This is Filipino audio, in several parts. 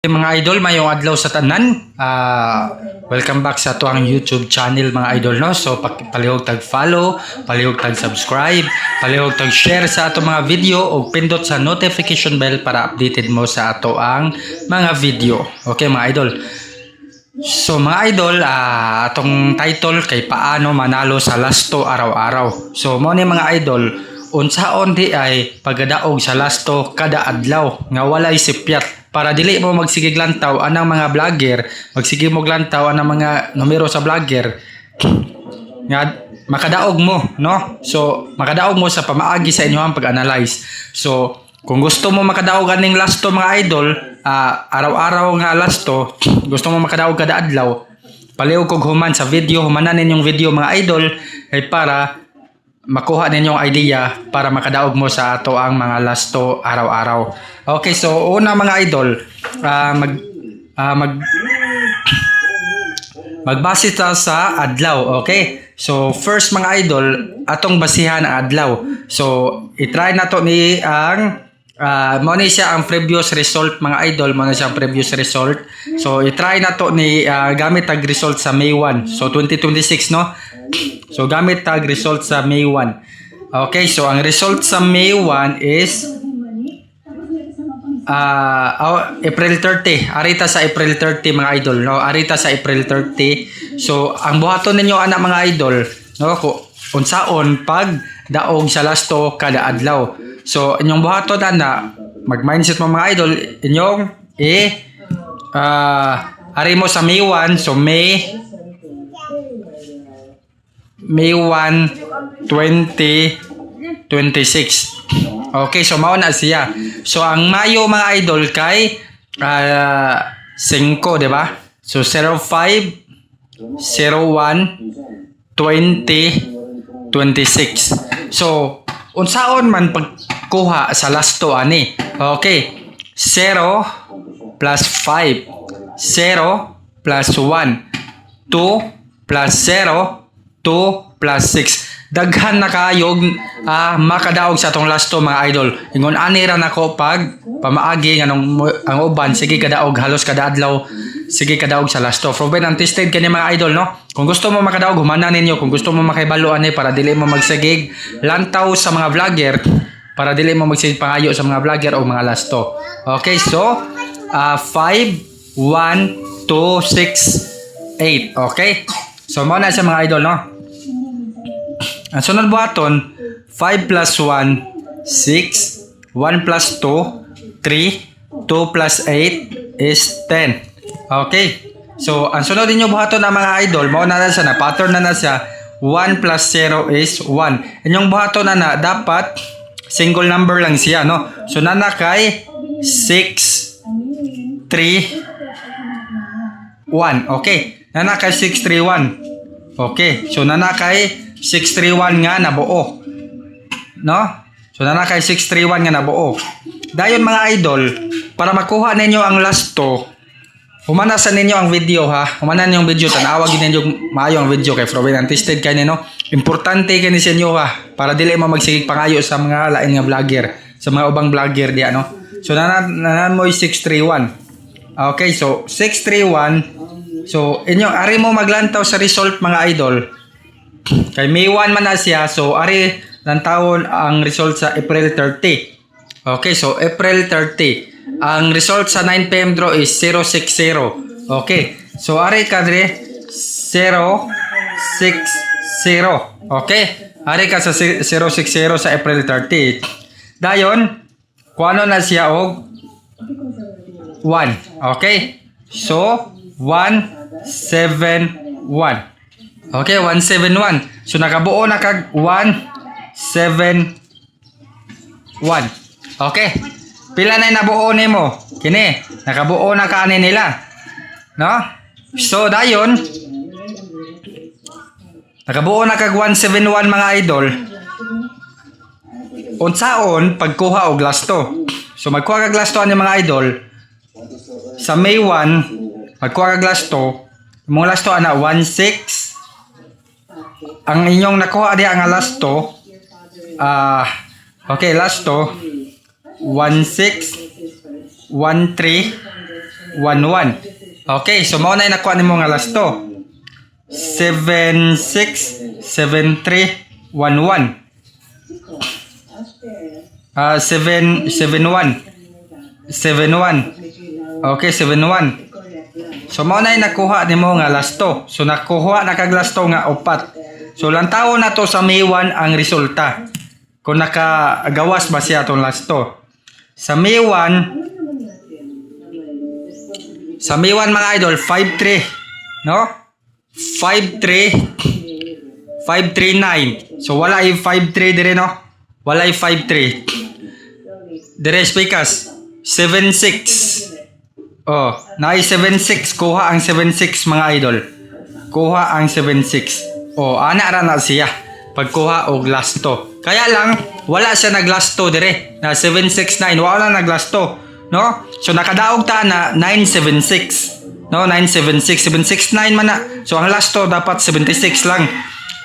Mga idol, mayong adlaw sa tanan. Welcome back sa tuang YouTube channel mga idol, no? So palihog tag follow, palihog tag subscribe, palihog tag share sa ato mga video o pindot sa notification bell para updated mo sa ato ang mga video. Okay mga idol. So mga idol, atong title kay paano manalo sa lasto araw-araw. So mo ni mga idol, unsaon di ay pagadaog sa lasto kada adlaw nga walay sipyat para dili mo magsigig lantaw anang mga vlogger, magsigig mo lantaw anang mga numero sa vlogger nga makadaog mo, no? So makadaog mo sa pamaagi sa inyohang pag-analyze. So kung gusto mo makadaog aning lasto mga idol, araw-araw nga lasto, gusto mo makadaog kada adlaw, palihog kog human sa video, humanan ninyong video mga idol ay para makuha ninyong idea para makadaog mo sa ato ang mga lasto araw-araw. Okay, so una mga idol, magbase ta sa adlaw, okay? So first mga idol, atong basihan ang adlaw. So i-try na to ni ang mo ni siya ang previous result mga idol, mo na siya ang previous result. So i-try na to ni gamit tag result sa May 1. So 2026, no? So gamit tag result sa May 1. Okay, so ang result sa May 1 is April 30. Arita sa April 30 mga idol, no? Arita sa April 30. So ang buhaton ninyo anak mga idol, no, unsaon pag daog sa lasto kada adlaw. So inyong buhaton na mag-mindset mo mga idol, inyong ari mo sa May 1, so May 1, 2026. Okay, so mao na siya. So ang Mayo mga idol kay 5, di ba? So 05, 01, 20, 26. So unsaon man pagkuha sa lasto ani? Okay. 0 plus 5, 0 plus 1, 2 plus 0, 2 plus 6. Daghan na kayog makadaog sa atong lasto mga idol. Ingon ani ra nako pag pamaagi nga ang uban sige kadaog halos kada adlaw, sige kadaog sa lasto. Proven and tested kani mga idol, no? Kung gusto mo makadaog humanan ninyo, kung gusto mo makahibalo ani para dili mo magsigig lantaw sa mga vlogger, para dili mo magsigig pangayo sa mga vlogger o mga lasto. Okay, so 5 1 2 6 8. Okay? So mo na sa mga idol, no? Ang sunod buhaton, 5 plus 1, 6, 1 plus 2, 3, 2 plus 8 is 10. Okay. So, ang sunod ninyo buhaton ng mga idol, mauna na siya na, pattern na siya, 1 plus 0 is 1. Inyong buhaton na dapat single number lang siya, no? So, nana kay 6, 3, 1. Okay. Nana kay 6, 3, 1. Okay. So, nana kay 631 nga nabuo, no? So nana kay 631 nga nabuo. Dayon mga idol, para makuha ninyo ang lasto, humana sa ninyo ang video ha. Humana ninyo ang video, tanawag ninyo maayo ang video kay proven and tested kay no. Importante kani sa inyo ha, para dili mo magsigig pangayo sa mga lain nga vlogger, sa mga ubang vlogger diya, no. So nana mo 631. Okay, so 631. So inyo ari mo maglantaw sa result mga idol. Kay May 1 man na siya, so ari lang taon ang result sa April 30. Okay, so April 30. Ang result sa 9 PM draw is 060. Okay, so ari kadre 060. Okay, ari ka sa 060 sa April 30. Dayon, kuano na siya og 1. Okay, so 171. Okay, 171. So nakabuo na kag 171. Okay. Pila na nabuo nimo? Kini, nakabuo na kaani nila. No? So dayon nakabuo na kag 171 mga idol. Unsaon pagkuha og lasto? So magkuha kag lasto ani mga idol. Sa May 1, magkuha kag lasto. Mga lasto ana 16. Ang inyong nakuha diha nga lasto, okay, lasto 16, 13, Okay, so mao na nakuha nimo nga last to. 767311. 771. Okay, 71. So mao na nakuha nimo nga last to. So nakuha na kag last to nga upat. So lantaw na to sa May 1 ang resulta. Kung nakagawas ba siya tong last to. Sa May 1 mga idol 53, no? 539. So wala ay 53 dire, no? Wala ay 53. Dire speakers 76. Oh, naay 76, kuha ang 76 mga idol. Kuha ang 76. Oh, ana ra na siya pagkuha og last to. Kaya lang wala siya nag last to dire na 769, wala nag last to, no? So nakadaog ta na 976. No, 976, 769 man na. So ang last to dapat 76 lang.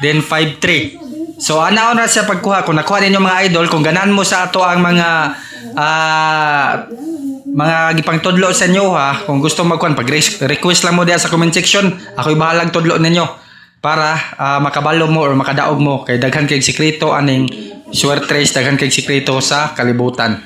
Then 53. So ana ra siya pagkuha. Kung nakuha ninyo mga idol, kung ganan mo sa ato ang mga gipang tudlo sa inyo ha, kung gusto magkuhan, pag-request lang mo diya sa comment section, ako'y bahalang tudlo ninyo para makabalo mo or makadaog mo kay daghan kay sikreto aning short trace, daghan kay sikreto sa kalibutan.